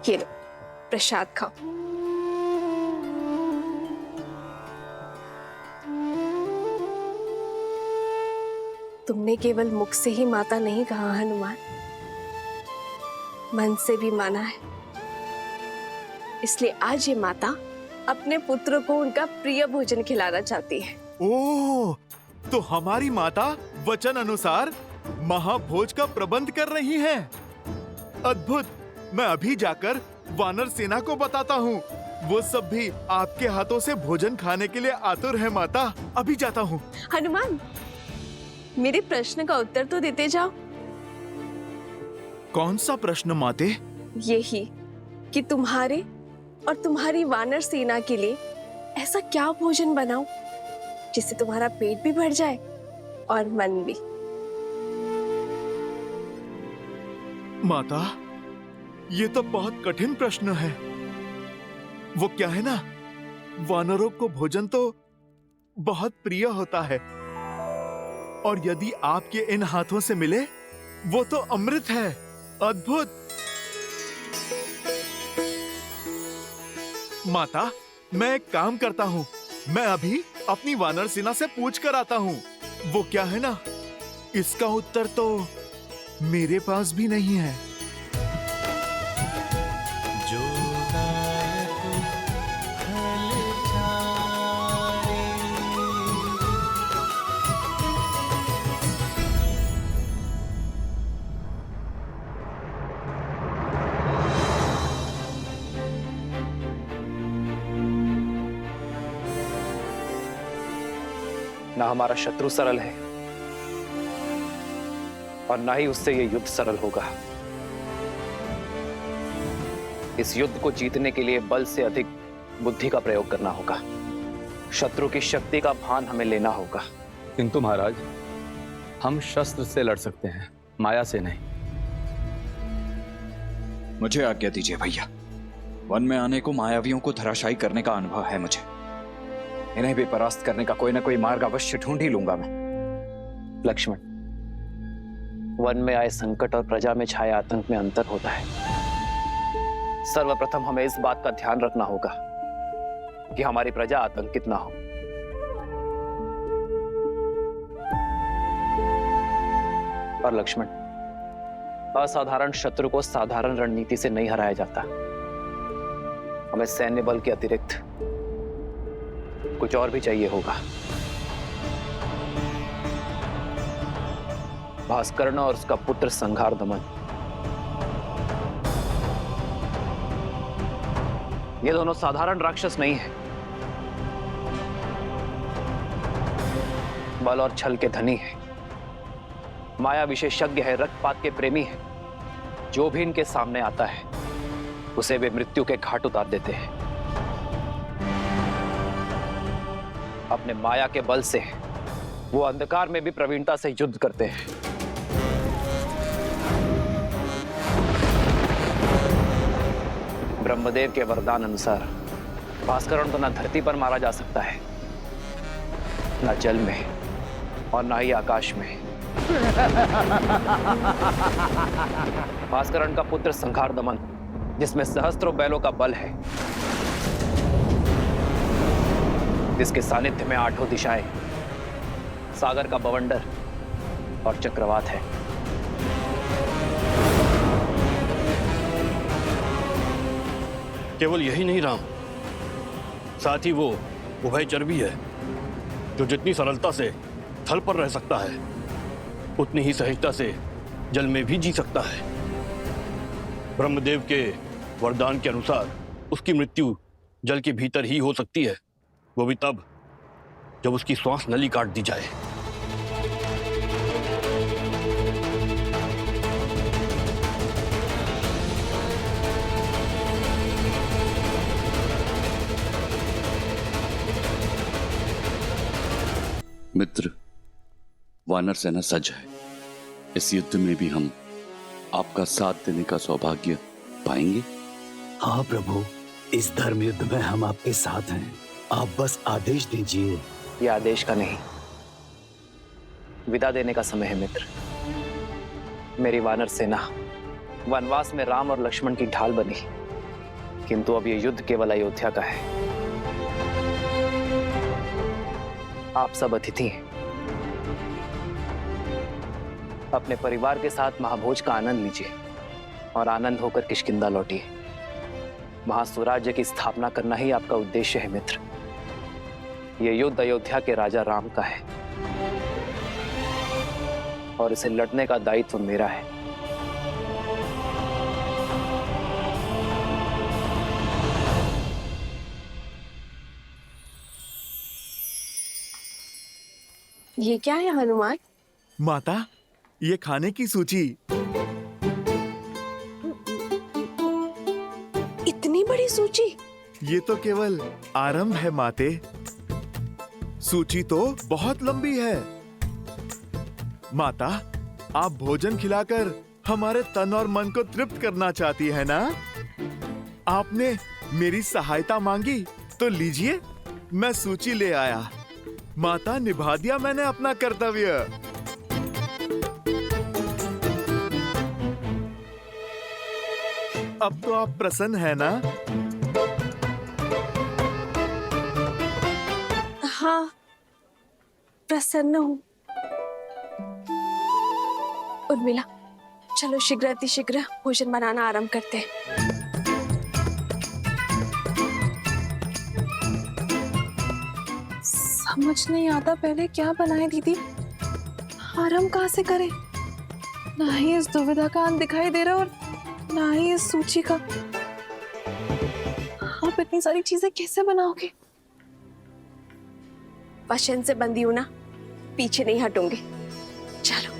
ये लो प्रसाद खाओ। तुमने केवल मुख से ही माता नहीं कहा हनुमान, मन से भी माना है। इसलिए आज ये माता अपने पुत्र को उनका प्रिय भोजन खिलाना चाहती है। ओह, तो हमारी माता वचन अनुसार महाभोज का प्रबंध कर रही हैं। अद्भुत। मैं अभी जाकर वानर सेना को बताता हूँ। वो सब भी आपके हाथों से भोजन खाने के लिए आतुर है माता। अभी जाता हूँ। हनुमान, मेरे प्रश्न का उत्तर तो देते जाओ। कौन सा प्रश्न माते? यही कि तुम्हारे और तुम्हारी वानर सेना के लिए ऐसा क्या भोजन बनाऊं जिससे तुम्हारा पेट भी भर जाए और मन भी। माता, ये तो बहुत कठिन प्रश्न है। वो क्या है ना, वानरों को भोजन तो बहुत प्रिय होता है, और यदि आपके इन हाथों से मिले वो तो अमृत है। अद्भुत। माता, मैं एक काम करता हूँ। मैं अभी अपनी वानर सेना से पूछ कर आता हूँ। वो क्या है ना, इसका उत्तर तो मेरे पास भी नहीं है। ना हमारा शत्रु सरल है और ना ही उससे ये युद्ध सरल होगा। इस युद्ध को जीतने के लिए बल से अधिक बुद्धि का प्रयोग करना होगा। शत्रु की शक्ति का भान हमें लेना होगा। किंतु महाराज, हम शस्त्र से लड़ सकते हैं, माया से नहीं। मुझे आज्ञा दीजिए भैया। वन में आने को मायावियों को धराशायी करने का अनुभव है मुझे। इन्हें भी परास्त करने का कोई ना कोई मार्ग अवश्य ढूंढ ही लूंगा मैं। लक्ष्मण, वन में आए संकट और प्रजा में छाए आतंक में अंतर होता है। सर्वप्रथम हमें इस बात का ध्यान रखना होगा कि हमारी प्रजा आतंकित ना हो। और लक्ष्मण, असाधारण शत्रु को साधारण रणनीति से नहीं हराया जाता। हमें सैन्य बल के अतिरिक्त कुछ और भी चाहिए होगा। भास्कर्ण और उसका पुत्र संघार दमन, ये दोनों साधारण राक्षस नहीं है। बल और छल के धनी है, माया विशेषज्ञ है, रक्तपात के प्रेमी है। जो भी इनके सामने आता है उसे वे मृत्यु के घाट उतार देते हैं। अपने माया के बल से वो अंधकार में भी प्रवीणता से युद्ध करते हैं। ब्रह्मदेव के वरदान अनुसार भास्करण को न धरती पर मारा जा सकता है, न जल में और न ही आकाश में। भास्करण का पुत्र संघार दमन, जिसमें सहस्त्रों बैलों का बल है, जिसके सानिध्य में आठों दिशाएं, सागर का बवंडर और चक्रवात है। केवल यही नहीं राम, साथ ही वो उभयचर भी है, जो जितनी सरलता से थल पर रह सकता है उतनी ही सहजता से जल में भी जी सकता है। ब्रह्मदेव के वरदान के अनुसार उसकी मृत्यु जल के भीतर ही हो सकती है, वो भी तब जब उसकी श्वास नली काट दी जाए। मित्र, वानर सेना सज्ज है। इस युद्ध में भी हम आपका साथ देने का सौभाग्य पाएंगे। हाँ प्रभु, इस धर्म युद्ध में हम आपके साथ हैं। आप बस आदेश दीजिए। यह आदेश का नहीं, विदा देने का समय है मित्र। मेरी वानर सेना वनवास में राम और लक्ष्मण की ढाल बनी, किंतु अब ये युद्ध केवल अयोध्या का है। आप सब अतिथि हैं। अपने परिवार के साथ महाभोज का आनंद लीजिए और आनंद होकर किष्किंधा लौटिए। वहां स्वराज्य की स्थापना करना ही आपका उद्देश्य है मित्र। यह युद्ध अयोध्या के राजा राम का है और इसे लड़ने का दायित्व मेरा है। ये क्या है हनुमान? माता, ये खाने की सूची। इतनी बड़ी सूची? ये तो केवल आरंभ है माते। सूची तो बहुत लंबी है। माता, आप भोजन खिलाकर हमारे तन और मन को तृप्त करना चाहती है ना? आपने मेरी सहायता मांगी तो लीजिए, मैं सूची ले आया। माता, निभा दिया मैंने अपना कर्तव्य। अब तो आप प्रसन्न है ना? हाँ, प्रसन्न हूँ। उर्मिला, चलो शीघ्र अतिशीघ्र भोजन बनाना आरंभ करते हैं। समझ नहीं आता पहले क्या बनाए दीदी, आरंभ कहाँ से करें? ना ही इस दुविधा का अंत दिखाई दे रहा और ना ही इस सूची का। आप इतनी सारी चीजें कैसे बनाओगे? वचन से बंदी हूं ना, पीछे नहीं हटूंगी। चलो।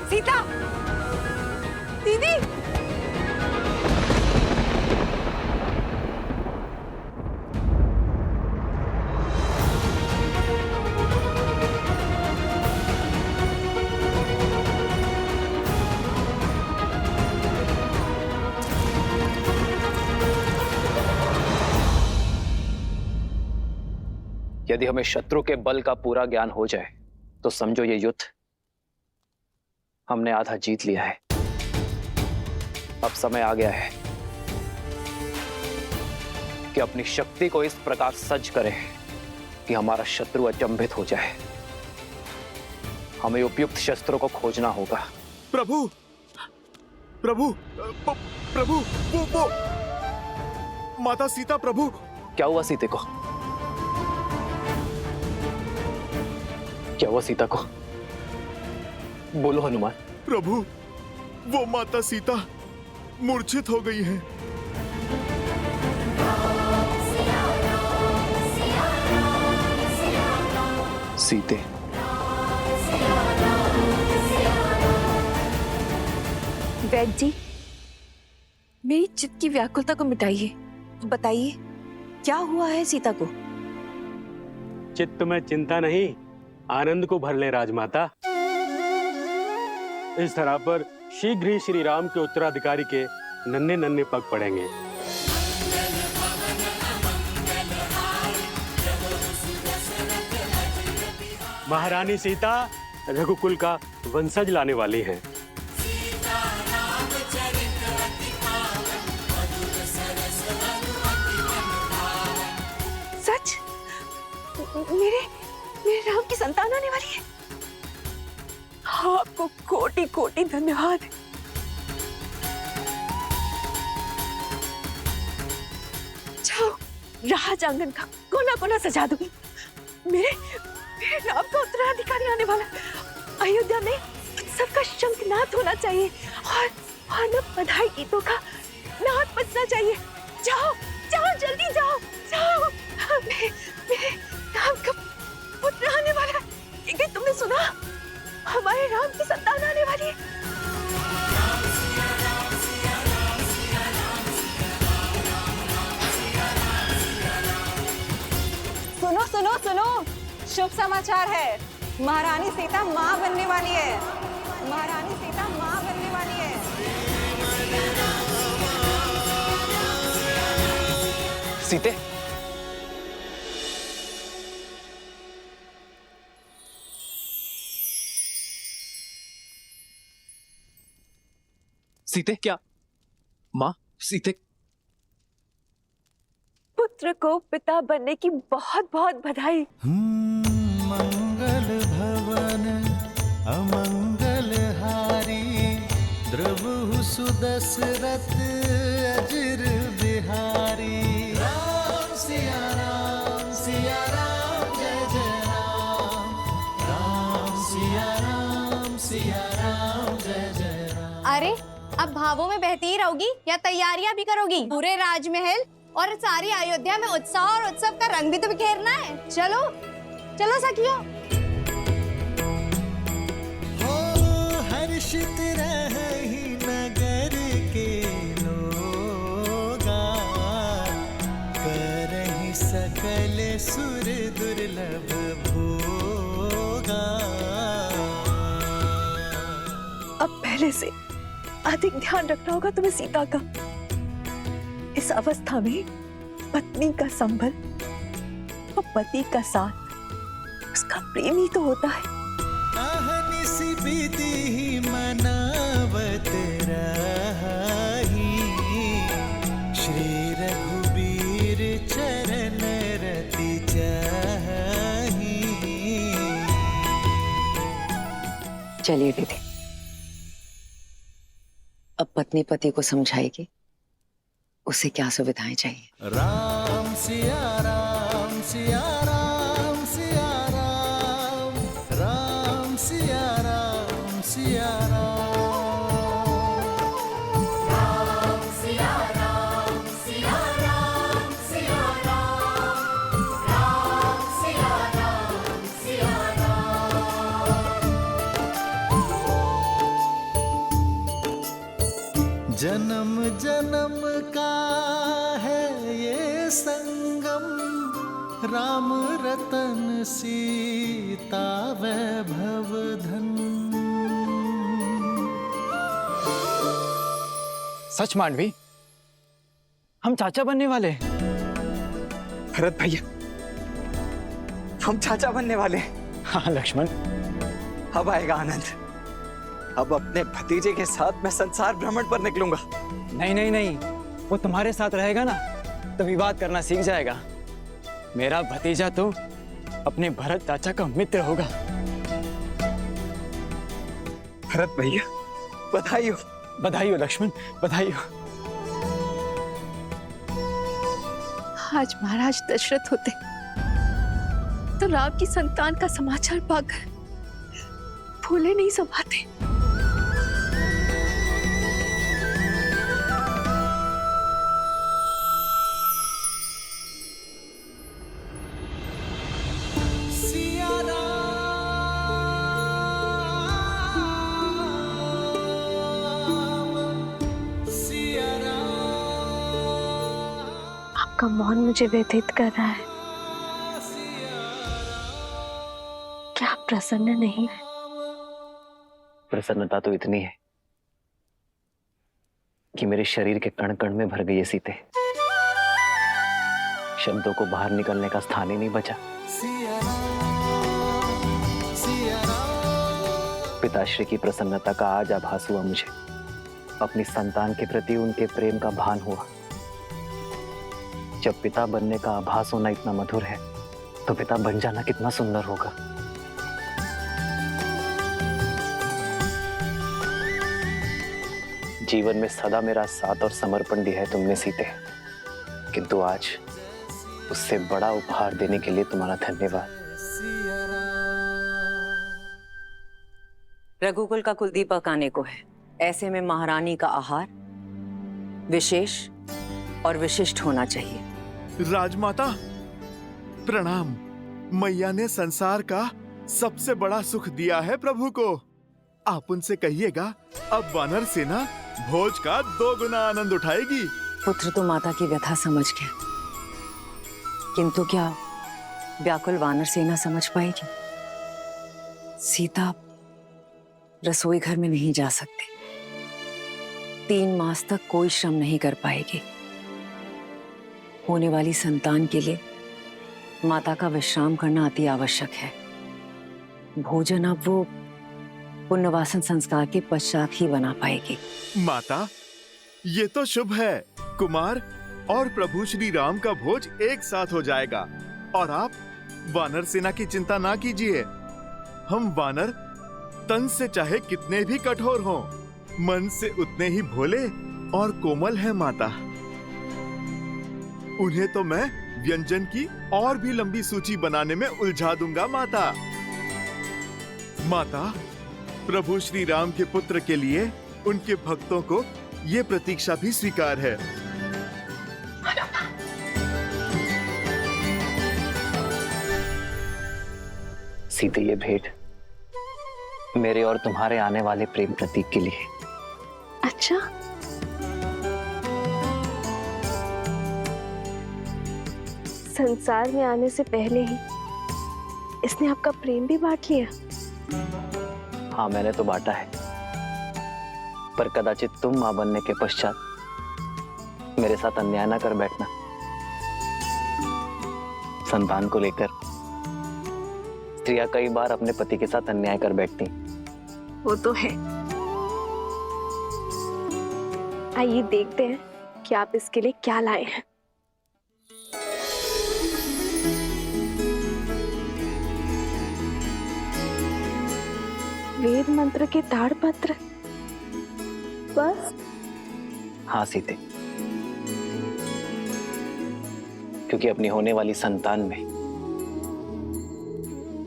सीता, दीदी, यदि हमें शत्रु के बल का पूरा ज्ञान हो जाए तो समझो ये युद्ध हमने आधा जीत लिया है। अब समय आ गया है कि अपनी शक्ति को इस प्रकार सज्ज करें कि हमारा शत्रु अचंभित हो जाए। हमें उपयुक्त शस्त्रों को खोजना होगा। प्रभु, प्रभु, प्रभु, वो माता सीता। प्रभु, क्या हुआ सीते को? क्या हुआ सीता को? बोलो हनुमान। प्रभु, वो माता सीता मूर्छित हो गई हैं। सीते, वैद्य जी, मेरी चित्त की व्याकुलता को मिटाइए। बताइए क्या हुआ है सीता को? चित्त में चिंता नहीं, आनंद को भर ले राजमाता। इस तरह पर शीघ्र ही श्री राम के उत्तराधिकारी के नन्हे नन्हे पग पड़ेंगे। महारानी सीता रघुकुल का वंशज लाने वाली हैं। सच? मेरे राम की संतान आने वाली है। आपको कोटि कोटि धन्यवाद। जाओ, राज आंगन का कोना कोना सजा दो। मेरे राम का उत्तराधिकारी आने वाला। अयोध्या में उत्सव का शंखनाद होना चाहिए और न बधाई गीतों का नाद बजना चाहिए। जाओ जाओ, जल्दी जाओ जाओ। मेरे राम का पुत्र आने वाला है। क्या तुमने सुना? हमारे राम की संतान आने वाली है। शुभ समाचार है, महारानी सीता माँ बनने वाली है। महारानी सीता माँ बनने वाली है। सीते, सीते क्या? माँ, सीते। पुत्र को पिता बनने की बहुत बहुत बधाई। मंगल भवन अमंगल हारी, द्रवहु सुदशरथ अजिर बिहारी। राम सिया राम जय जय राम। राम सिया राम जय जय राम। अरे अब भावों में बहती ही रहोगी या तैयारियां भी करोगी? पूरे राजमहल और सारी अयोध्या में उत्साह और उत्सव का रंग भी तो बिखेरना है। चलो चलो सखियों। हो हर्षित रही नगर के लोगा, करहि सकल सुर दुर्लभ भोगा। अब पहले से अधिक ध्यान रखना होगा तुम्हें सीता का। इस अवस्था में पत्नी का संबल और पति का साथ उसका प्रेम ही तो होता है। अहनिसि विधि मनावत रही, श्री रघुबीर चरण रति चाही। चलिए दीदी, अब पत्नी पति को समझाएगी उसे क्या सुविधाएं चाहिए। राम सिया राम सिया राम सिया राम। राम सिया राम सिया राम। राम सिया राम सिया राम सिया राम। राम सिया राम सिया राम। जन्म जन्म का है ये संगम, राम रतन सीता वैभव धन। सच मांडवी, हम चाचा बनने वाले हैं। भरत भैया, हम चाचा बनने वाले हैं। हाँ लक्ष्मण, अब आएगा आनंद। अब अपने भतीजे के साथ मैं संसार भ्रमण पर निकलूंगा। नहीं नहीं नहीं, वो तुम्हारे साथ रहेगा ना तो विवाद करना सीख जाएगा। मेरा भतीजा तो अपने भरत चाचा का मित्र होगा। भरत भैया, बधाई हो। बधाई हो लक्ष्मण, बधाई हो। आज महाराज दशरथ होते तो राम की संतान का समाचार पाकर फूले नहीं समाते। आपका मौन मुझे व्यथित कर रहा है। क्या आप प्रसन्न नहीं है? प्रसन्नता तो इतनी है कि मेरे शरीर के कण कण में भर गई है सीते। शब्दों को बाहर निकलने का स्थान ही नहीं बचा। पिताश्री की प्रसन्नता का आज आभास हुआ मुझे। अपनी संतान के प्रति उनके प्रेम का भान हुआ। जब पिता बनने का आभास होना इतना मधुर है तो पिता बन जाना कितना सुंदर होगा। जीवन में सदा मेरा साथ और समर्पण दिया है तुमने सीते, किंतु आज उससे बड़ा उपहार देने के लिए तुम्हारा धन्यवाद। रघुकुल का कुलदीपक आने को है, ऐसे में महारानी का आहार विशेष और विशिष्ट होना चाहिए। राजमाता प्रणाम। मैया ने संसार का सबसे बड़ा सुख दिया है प्रभु को। आप उनसे कहिएगा अब वानर सेना भोज का 2 गुना आनंद उठाएगी। पुत्र तो माता की व्यथा समझ गया, किंतु क्या व्याकुल वानर सेना समझ पाएगी। सीता रसोई घर में नहीं जा सकती, 3 मास तक कोई श्रम नहीं कर पाएगी। होने वाली संतान के लिए माता का विश्राम करना अति आवश्यक है। भोजन अब वो पुण्यवासन संस्कार के पश्चात ही बना पाएगी। माता, ये तो शुभ है। कुमार और प्रभु श्री राम का भोज एक साथ हो जाएगा। और आप वानर सेना की चिंता ना कीजिए। हम वानर तन से चाहे कितने भी कठोर हों, मन से उतने ही भोले और कोमल हैं माता। उन्हें तो मैं व्यंजन की और भी लंबी सूची बनाने में उलझा दूंगा माता। माता, प्रभु श्री राम के पुत्र के लिए उनके भक्तों को ये प्रतीक्षा भी स्वीकार है। सीते, ये भेंट मेरे और तुम्हारे आने वाले प्रेम प्रतीक के लिए। अच्छा, संसार में आने से पहले ही इसने आपका प्रेम भी बांट लिया। हाँ, मैंने तो बांटा है, पर कदाचित तुम मां बनने के पश्चात मेरे साथ अन्याय ना कर बैठना। संतान को लेकर स्त्रियां कई बार अपने पति के साथ अन्याय कर बैठती। वो तो है। आइए देखते हैं कि आप इसके लिए क्या लाए हैं। वेद मंत्र के ताड़पत्र, बस? हाँ सीते, क्योंकि अपनी होने वाली संतान में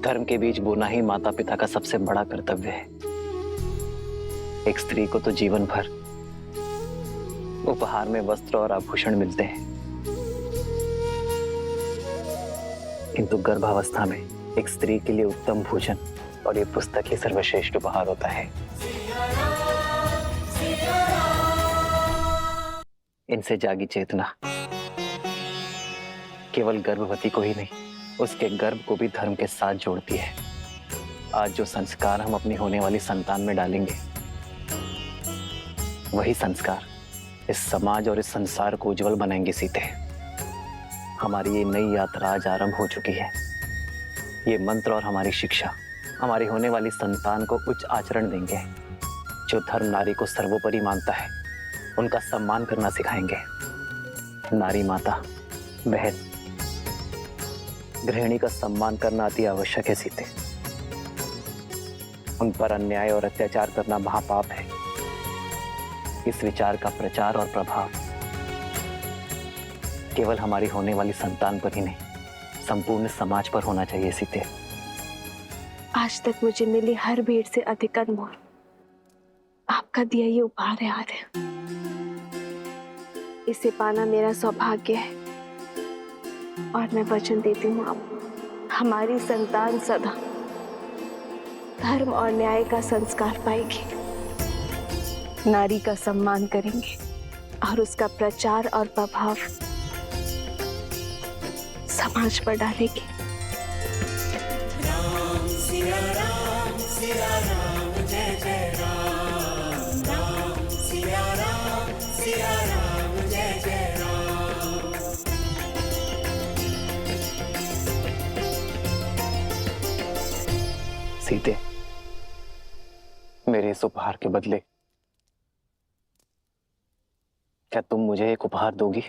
धर्म के बीज बोना ही माता पिता का सबसे बड़ा कर्तव्य है। एक स्त्री को तो जीवन भर उपहार में वस्त्र और आभूषण मिलते हैं, किंतु गर्भावस्था में एक स्त्री के लिए उत्तम भोजन और ये पुस्तक ही सर्वश्रेष्ठ उपहार होता है। इनसे जागी चेतना केवल गर्भवती को ही नहीं, उसके गर्भ को भी धर्म के साथ जोड़ती है। आज जो संस्कार हम अपनी होने वाली संतान में डालेंगे, वही संस्कार इस समाज और इस संसार को उज्जवल बनाएंगे सीते। हमारी ये नई यात्रा आज आरंभ हो चुकी है। ये मंत्र और हमारी शिक्षा हमारी होने वाली संतान को उच्च आचरण देंगे। जो धर्म नारी को सर्वोपरि मानता है, उनका सम्मान करना सिखाएंगे। नारी माता, बहन, गृहिणी का सम्मान करना अति आवश्यक है सीते। उन पर अन्याय और अत्याचार करना महापाप है। इस विचार का प्रचार और प्रभाव केवल हमारी होने वाली संतान पर ही नहीं, संपूर्ण समाज पर होना चाहिए सीते। आज तक मुझे मिली हर भेंट से अधिक अनमोल आपका दिया ये उपहार है आर्य। इसे पाना मेरा सौभाग्य है और मैं वचन देती हूँ आप हमारी संतान सदा धर्म और न्याय का संस्कार पाएगी, नारी का सम्मान करेंगे और उसका प्रचार और प्रभाव समाज पर डालेगी। राम सिया राम जय जय राम, राम सिया राम जय जय राम। सीते, मेरे इस उपहार के बदले क्या तुम मुझे एक उपहार दोगी?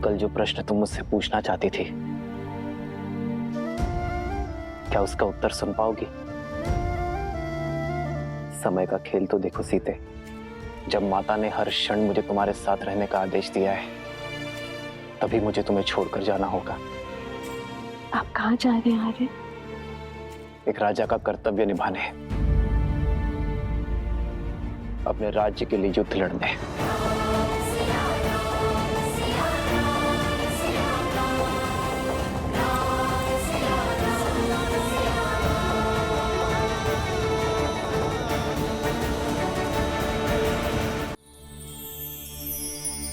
कल जो प्रश्न तुम मुझसे पूछना चाहती थी, क्या उसका उत्तर सुन पाओगी? समय का खेल तो देखो सीते, जब माता ने हर क्षण मुझे तुम्हारे साथ रहने का आदेश दिया है, तभी मुझे तुम्हें छोड़कर जाना होगा। आप कहाँ जा रहे हैं आर्य? एक राजा का कर्तव्य निभाने, अपने राज्य के लिए युद्ध लड़ने।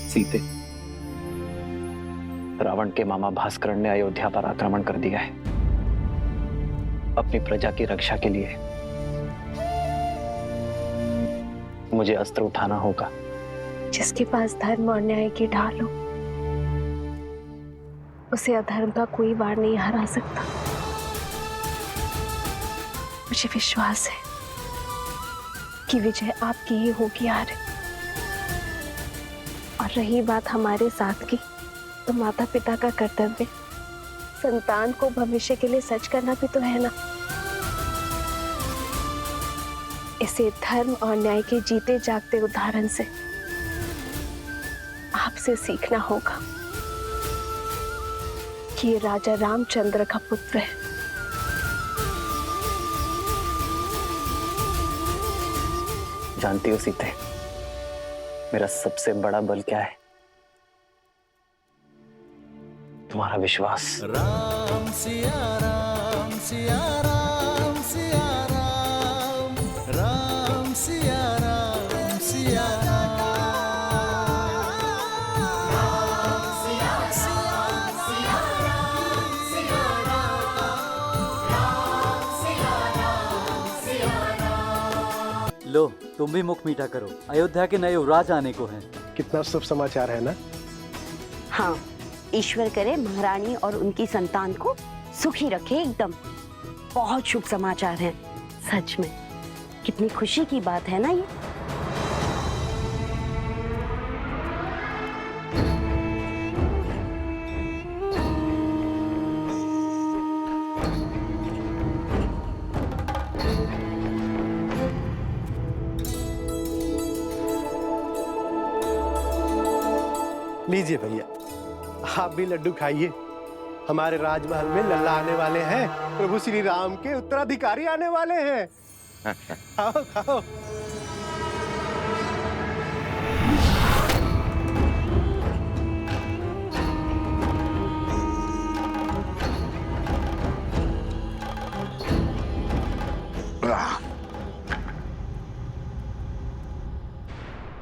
सीते, रावण के मामा भास्करण ने अयोध्या पर आक्रमण कर दिया है। अपनी प्रजा की रक्षा के लिए मुझे अस्त्र उठाना होगा। जिसके पास धर्म और न्याय की ढाल हो, उसे अधर्म का कोई वार नहीं हरा सकता। मुझे विश्वास है कि विजय आपकी ही होगी आर्य। और रही बात हमारे साथ की, तो माता पिता का कर्तव्य संतान को भविष्य के लिए सच करना भी तो है ना। इसे धर्म और न्याय के जीते जागते उदाहरण से आपसे सीखना होगा कि ये राजा रामचंद्र का पुत्र है। जानती हो सीते, मेरा सबसे बड़ा बल क्या है? तुम्हारा विश्वास। राम सिया राम सिया राम सिया राम, राम सिया राम सिया राम, राम सिया राम सिया राम सिया राम, राम सिया राम सिया राम। लो, तुम भी मुख मीठा करो। अयोध्या के नए युवराज आने को हैं। कितना शुभ समाचार है ना। हाँ, ईश्वर करे महारानी और उनकी संतान को सुखी रखे एकदम। बहुत शुभ समाचार है सच में। कितनी खुशी की बात है ना ये। लीजिए भैया, आप भी लड्डू खाइए। हमारे राजमहल में लल्ला आने वाले हैं। प्रभु श्री राम के उत्तराधिकारी आने वाले हैं। खाओ खाओ।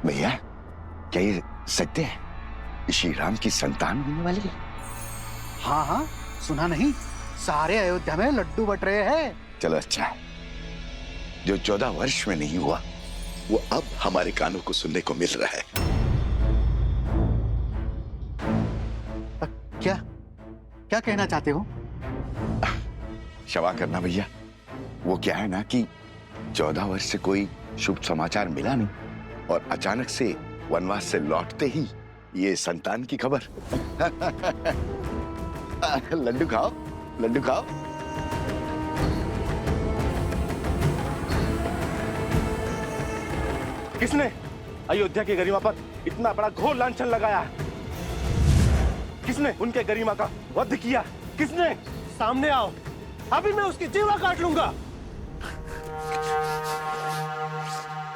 भैया, क्या ये सत्य है? श्री राम की संतान होने वाली है? हाँ हाँ, सुना नहीं? सारे अयोध्या में लड्डू बट रहे हैं। चलो अच्छा है। जो 14 वर्ष में नहीं हुआ, वो अब हमारे कानों को सुनने को मिल रहा है। क्या क्या कहना चाहते हो? क्षमा करना भैया, वो क्या है ना कि 14 वर्ष से कोई शुभ समाचार मिला नहीं, और अचानक से वनवास से लौटते ही ये संतान की खबर। लड्डू खाओ, लड्डू खाओ। किसने अयोध्या की गरिमा पर इतना बड़ा घोर लांछन लगाया है? किसने उनके गरिमा का वध किया? किसने? सामने आओ, अभी मैं उसकी जीवा काट लूंगा।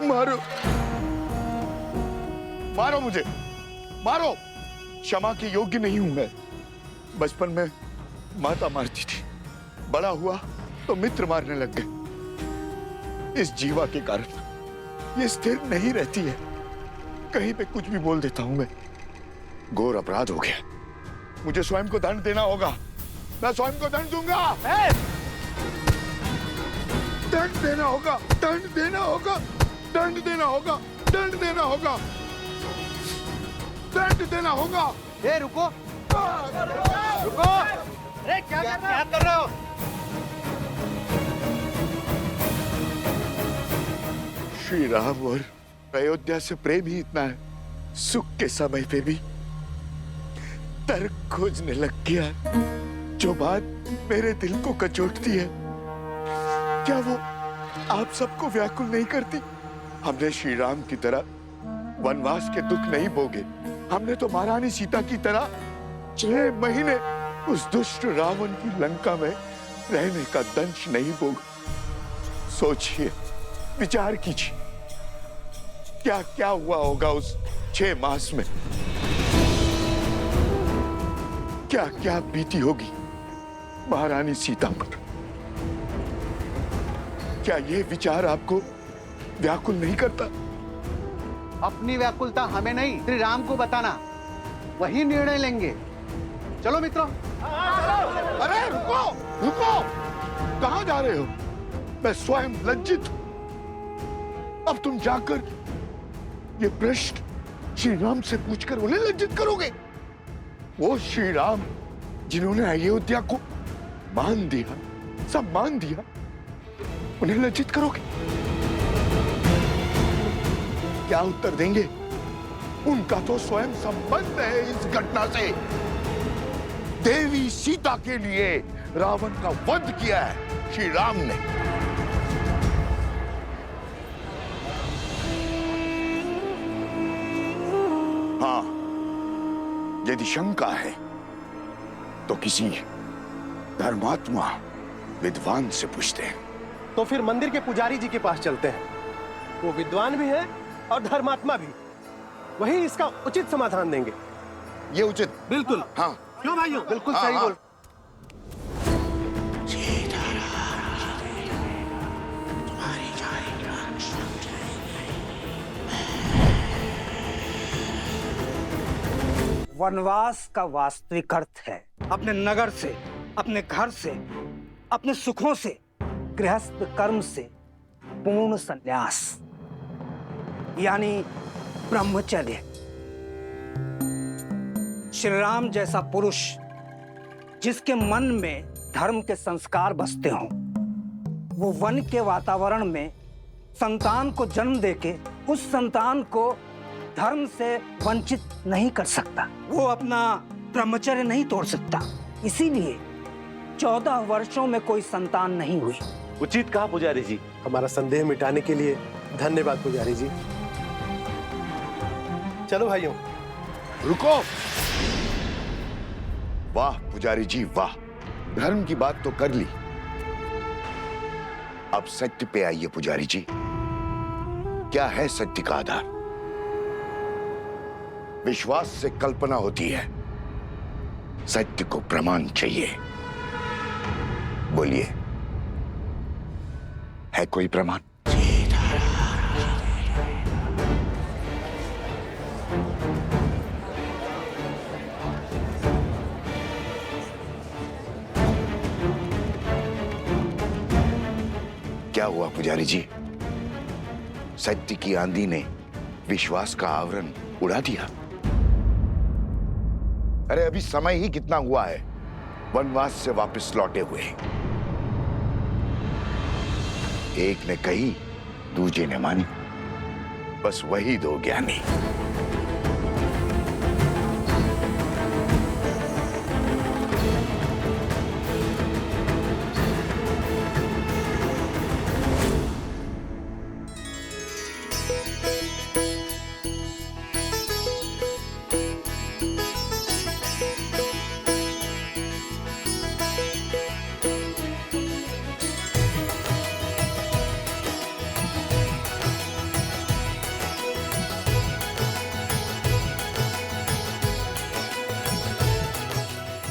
मारो, मारो मुझे, मारो। क्षमा के योग्य नहीं हूं मैं। बचपन में माता मारती थी, बड़ा हुआ तो मित्र मारने लग गए। इस जीवा के कारण ये स्थिर नहीं रहती है। कहीं पे कुछ भी बोल देता हूं मैं। घोर अपराध हो गया, मुझे स्वयं को दंड देना होगा। मैं स्वयं को दंड दूंगा। दंड देना होगा, दंड देना होगा, दंड देना होगा, दंड देना होगा, दंड देना होगा। ए रुको, रुको। अरे क्या कर रहे हो? श्री राम और अयोध्या से प्रेम ही इतना है, सुख के समय पे भी तर्क खोजने लग गया। जो बात मेरे दिल को कचोटती है, क्या वो आप सबको व्याकुल नहीं करती? हमने श्री राम की तरह वनवास के दुख नहीं भोगे। हमने तो महारानी सीता की तरह 6 महीने उस दुष्ट रावण की लंका में रहने का दंश नहीं भोगा। सोचिए, विचार कीजिए, क्या क्या हुआ होगा उस 6 मास में। क्या क्या बीती होगी महारानी सीता पर। क्या ये विचार आपको व्याकुल नहीं करता? अपनी व्याकुलता हमें नहीं, श्री राम को बताना, वही निर्णय लेंगे। चलो मित्रों। अरे रुको रुको, कहां जा रहे हो? मैं स्वयं लज्जित हूं। अब तुम जाकर ये प्रश्न श्री राम से पूछकर उन्हें लज्जित करोगे? वो श्री राम जिन्होंने अयोध्या को मान दिया, सम्मान दिया, उन्हें लज्जित करोगे? क्या उत्तर देंगे? उनका तो स्वयं संबंध है इस घटना से। देवी सीता के लिए रावण का वध किया है श्री राम ने। हाँ, यदि शंका है तो किसी धर्मात्मा विद्वान से पूछते हैं। तो फिर मंदिर के पुजारी जी के पास चलते हैं। वो विद्वान भी है और धर्मात्मा भी। वही इसका उचित समाधान देंगे। ये उचित? बिल्कुल। हाँ। क्यों भाइयों? बिल्कुल हाँ, सही हाँ। बोल। वनवास का वास्तविक अर्थ है अपने नगर से, अपने घर से, अपने सुखों से, गृहस्थ कर्म से पूर्ण संन्यास, यानी ब्रह्मचर्य। श्री राम जैसा पुरुष जिसके मन में धर्म के संस्कार बसते हों, वो वन के वातावरण में संतान को जन्म देके उस संतान को धर्म से वंचित नहीं कर सकता। वो अपना ब्रह्मचर्य नहीं तोड़ सकता। इसीलिए 14 वर्षों में कोई संतान नहीं हुई। उचित कहा पुजारी जी। हमारा संदेह मिटाने के लिए धन्यवाद पुजारी जी। चलो भाइयों। रुको। वाह पुजारी जी वाह, धर्म की बात तो कर ली। अब सत्य पे आइए पुजारी जी। क्या है सत्य का आधार? विश्वास से कल्पना होती है, सत्य को प्रमाण चाहिए। बोलिए, है कोई प्रमाण? क्या हुआ पुजारी जी? सत्य की आंधी ने विश्वास का आवरण उड़ा दिया। अरे अभी समय ही कितना हुआ है वनवास से वापस लौटे हुए। एक ने कही, दूजे ने मानी। बस वही दो ज्ञानी।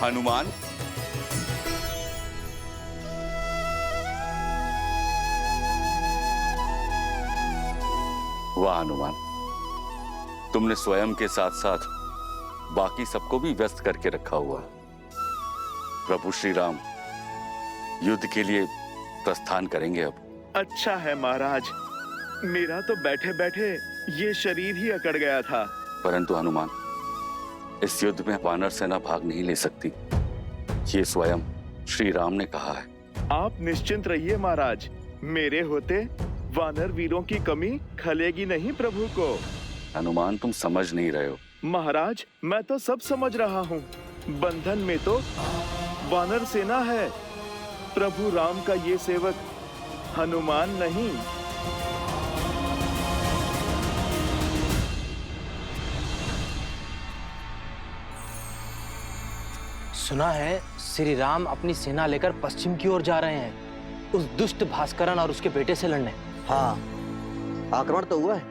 हनुमान, वाह हनुमान, तुमने स्वयं के साथ साथ बाकी सबको भी व्यस्त करके रखा हुआ। प्रभु श्री राम युद्ध के लिए प्रस्थान करेंगे अब। अच्छा है महाराज, मेरा तो बैठे बैठे ये शरीर ही अकड़ गया था। परंतु हनुमान, इस युद्ध में वानर सेना भाग नहीं ले सकती, ये स्वयं श्री राम ने कहा है। आप निश्चिंत रहिए महाराज, मेरे होते वानर वीरों की कमी खलेगी नहीं प्रभु को। हनुमान, तुम समझ नहीं रहे हो। महाराज, मैं तो सब समझ रहा हूँ। बंधन में तो वानर सेना है, प्रभु राम का ये सेवक हनुमान नहीं। सुना है श्री राम अपनी सेना लेकर पश्चिम की ओर जा रहे हैं, उस दुष्ट भास्करन और उसके बेटे से लड़ने। हाँ, आक्रमण तो हुआ है,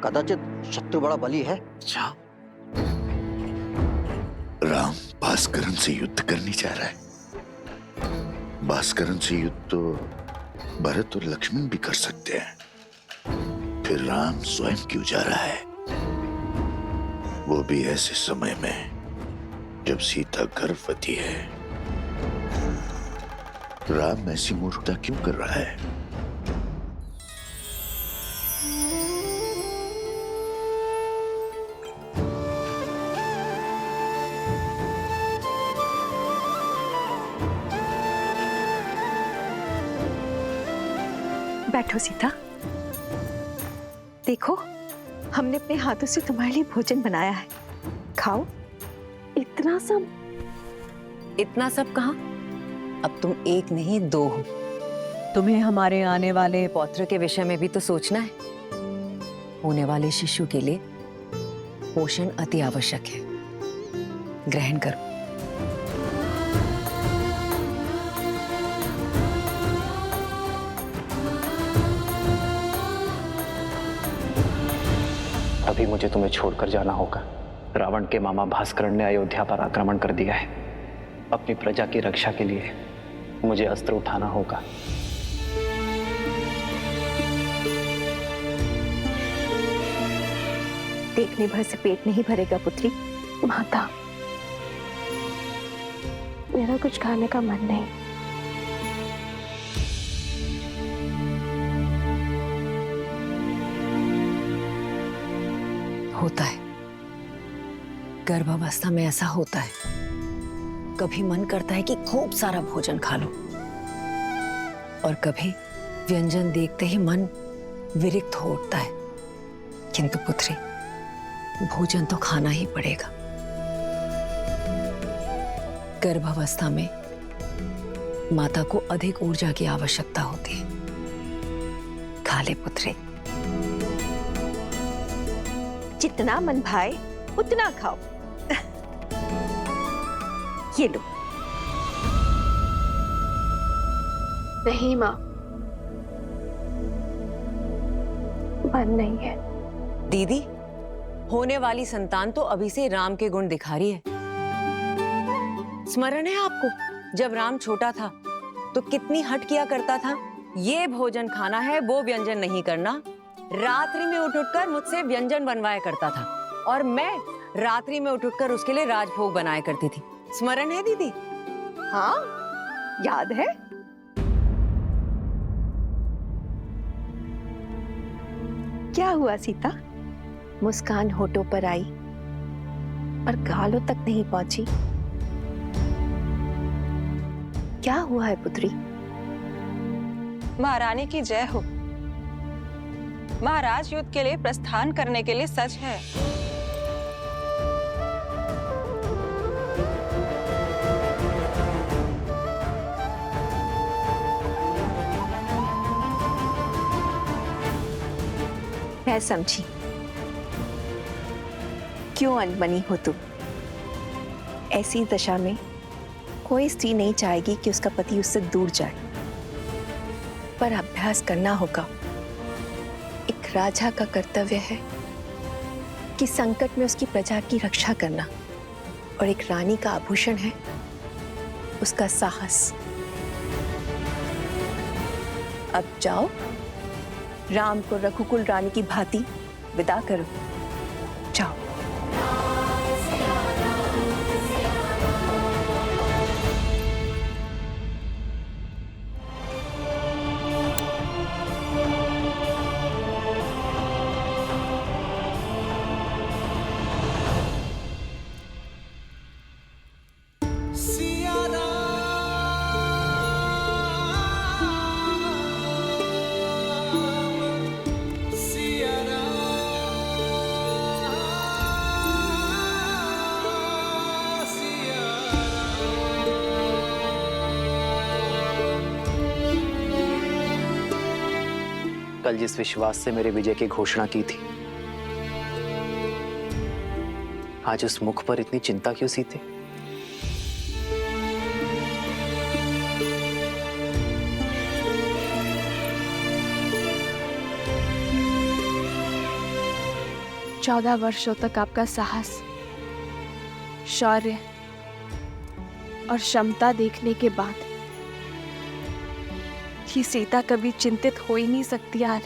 कदाचित शत्रु बड़ा बली है। अच्छा, राम भास्करन से युद्ध करने जा रहा है। भास्करन से युद्ध तो भरत और लक्ष्मण भी कर सकते हैं, फिर राम स्वयं क्यों जा रहा है? वो भी ऐसे समय में जब सीता गर्भवती है, राम ऐसी मूर्खता क्यों कर रहा है? बैठो सीता। देखो, हमने अपने हाथों से तुम्हारे लिए भोजन बनाया है, खाओ। इतना सब कहाँ? अब तुम एक नहीं दो हो। तुम्हें हमारे आने वाले पौत्र के विषय में भी तो सोचना है। होने वाले शिशु के लिए पोषण अति आवश्यक है। ग्रहण करो। अभी मुझे तुम्हें छोड़कर जाना होगा। रावण के मामा भास्करण ने अयोध्या पर आक्रमण कर दिया है। अपनी प्रजा की रक्षा के लिए मुझे अस्त्र उठाना होगा। देखने भर से पेट नहीं भरेगा पुत्री। माता, मेरा कुछ खाने का मन नहीं। होता है, गर्भावस्था में ऐसा होता है। कभी मन करता है कि खूब सारा भोजन खा लो, और कभी व्यंजन देखते ही मन विरक्त हो उठता है। किंतु पुत्री, भोजन तो खाना ही पड़ेगा। गर्भावस्था में माता को अधिक ऊर्जा की आवश्यकता होती है। खा ले पुत्री। जितना मन भाए उतना खाओ। ये लो। नहीं माँ, मन नहीं है। दीदी, होने वाली संतान तो अभी से राम के गुण दिखा रही है। स्मरण है आपको, जब राम छोटा था तो कितनी हट किया करता था। ये भोजन खाना है, वो व्यंजन नहीं करना। रात्रि में उठ उठकर मुझसे व्यंजन बनवाया करता था, और मैं रात्रि में उठ उठकर उसके लिए राजभोग बनाया करती थी। स्मरण है दीदी? हाँ, याद है। क्या हुआ सीता? मुस्कान होठों पर आई पर गालों तक नहीं पहुंची। क्या हुआ है पुत्री? महारानी की जय हो। महाराज युद्ध के लिए प्रस्थान करने के लिए सच है। मैं समझी क्यों अनबनी हो तुम। ऐसी दशा में कोई स्त्री नहीं चाहेगी कि उसका पति उससे दूर जाए, पर अभ्यास करना होगा। एक राजा का कर्तव्य है कि संकट में उसकी प्रजा की रक्षा करना, और एक रानी का आभूषण है उसका साहस। अब जाओ, राम को रघुकुल रानी की भांति विदा करो। जाओ। कल जिस विश्वास से मेरे विजय की घोषणा की थी, आज उस मुख पर इतनी चिंता क्यों सीते? चौदह वर्षों तक आपका साहस, शौर्य और क्षमता देखने के बाद कि सीता कभी चिंतित हो ही नहीं सकती यार।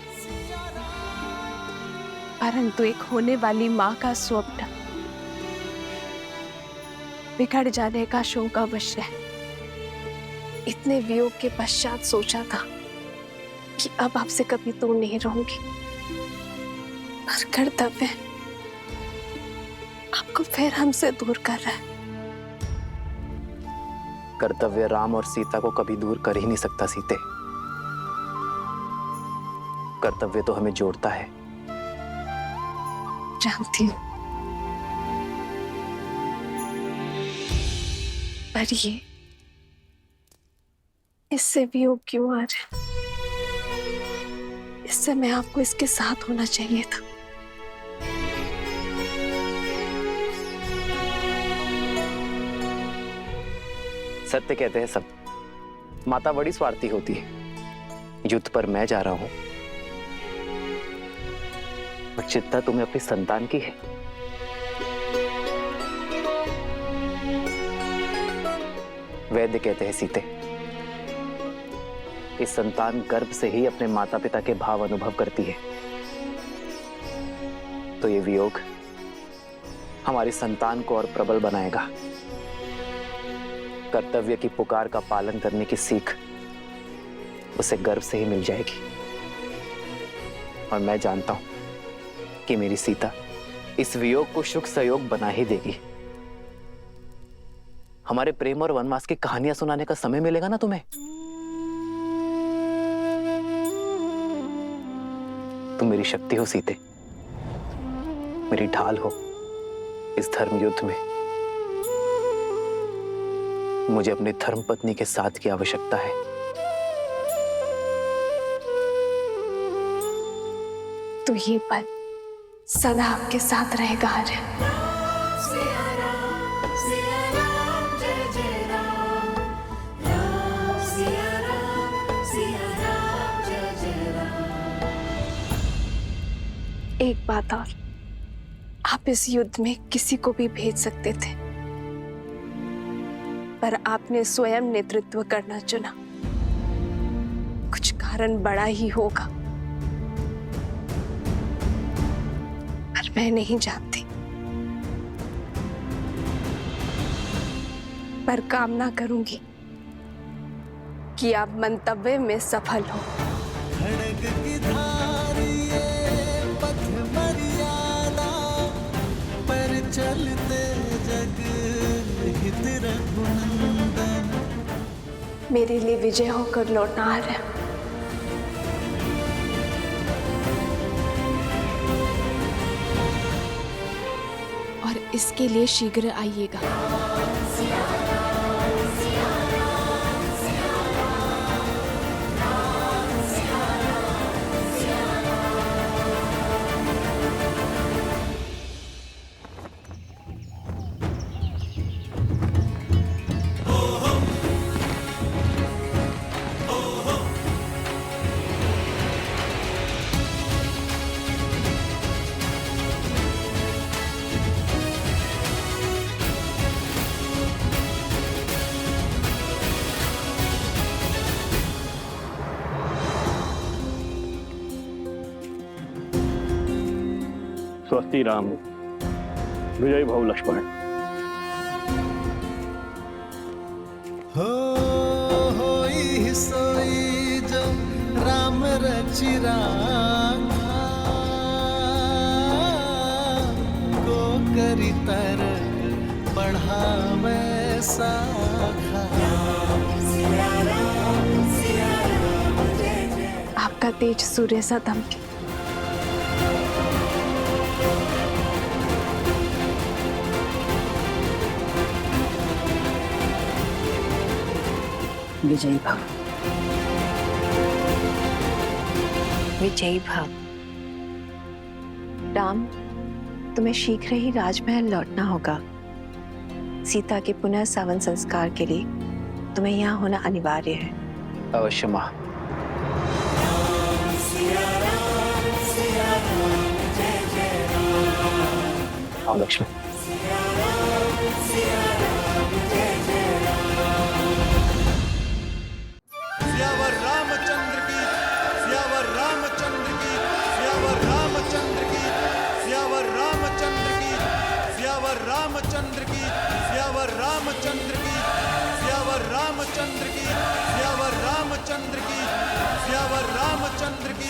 परंतु एक होने वाली माँ का स्वप्न बिगड़ जाने का शोक अवश्य है। इतने वियोग के पश्चात सोचा था कि अब आपसे कभी दूर नहीं रहूंगी, पर कर्तव्य आपको फिर हमसे दूर कर रहा है। कर्तव्य राम और सीता को कभी दूर कर ही नहीं सकता सीते। कर्तव्य तो हमें जोड़ता है। जानती हूँ, पर ये इससे वियोग क्यों आ रहा है? इस समय आपको इसके साथ होना चाहिए था। सत्य कहते हैं सब। माता बड़ी स्वार्थी होती है। युद्ध पर मैं जा रहा हूं, और चिंता तुम्हें अपनी संतान की है। वैद्य कहते हैं सीते, कि संतान गर्भ से ही अपने माता पिता के भाव अनुभव करती है। तो ये वियोग हमारी संतान को और प्रबल बनाएगा। कर्तव्य की पुकार का पालन करने की सीख उसे गर्भ से ही मिल जाएगी। और मैं जानता हूं कि मेरी सीता इस वियोग को सुख सहयोग बना ही देगी। हमारे प्रेम और वनवास की कहानियां सुनाने का समय मिलेगा ना तुम्हें? तुम मेरी शक्ति हो सीते, मेरी ढाल हो इस धर्म युद्ध में। मुझे अपनी धर्म पत्नी के साथ की आवश्यकता है। तो ये पल सदा आपके साथ रहेगा आर्य। एक बात और, आप इस युद्ध में किसी को भी भेज सकते थे, पर आपने स्वयं नेतृत्व करना चुना। कुछ कारण बड़ा ही होगा, पर मैं नहीं जानती। पर कामना करूंगी कि आप मंतव्य में सफल हो। चलते जग हित रघुनंदन। मेरे लिए विजय होकर लौटना आ रहा है। और इसके लिए शीघ्र आइएगा। स्वस्ति राम, विजय भव लक्ष्मण। होई सोई जो राम रचि राखा, को करी तर बढ़ावे साखा। आपका तेज सूर्य सा दमके। विजयी भव, विजयी भव। राम, तुम्हें शीघ्र ही राजमहल लौटना होगा। सीता के पुनः सावन संस्कार के लिए तुम्हें यहाँ होना अनिवार्य है। अवश्य मां। आओ लक्ष्मण। सियावर रामचंद्र की, सियावर रामचंद्र की, सियावर रामचंद्र की, सियावर रामचंद्र की, सियावर रामचंद्र की, सियावर रामचंद्र की, सियावर रामचंद्र की, सियावर रामचंद्र की, सियावर रामचंद्र की,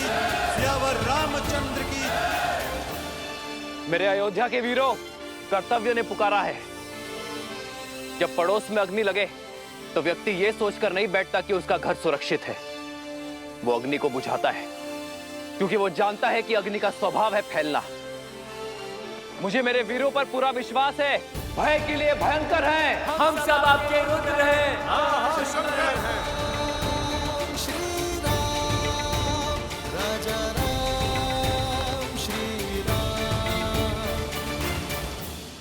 सियावर रामचंद्र की। मेरे अयोध्या के वीरों, कर्तव्य ने पुकारा है। जब पड़ोस में अग्नि लगे तो व्यक्ति ये सोचकर नहीं बैठता कि उसका घर सुरक्षित है। वो अग्नि को बुझाता है क्योंकि वो जानता है कि अग्नि का स्वभाव है फैलना। मुझे मेरे वीरों पर पूरा विश्वास है। भय के लिए भयंकर है। हम सब आपके रुद्र हैं।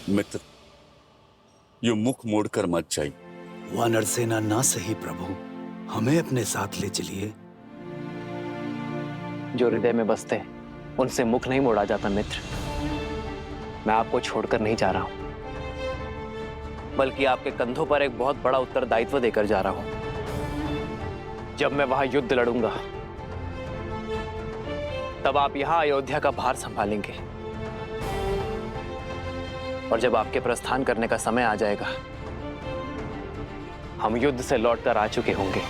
मित्र, ये मुख मोड़कर मत जाइए। वानर सेना ना सही प्रभु, हमें अपने साथ ले चलिए। जो हृदय में बसते हैं उनसे मुख नहीं मोड़ा जाता मित्र। मैं आपको छोड़कर नहीं जा रहा हूं, बल्कि आपके कंधों पर एक बहुत बड़ा उत्तरदायित्व देकर जा रहा हूं। जब मैं वहां युद्ध लड़ूंगा तब आप यहां अयोध्या का भार संभालेंगे, और जब आपके प्रस्थान करने का समय आ जाएगा हम युद्ध से लौटकर आ चुके होंगे।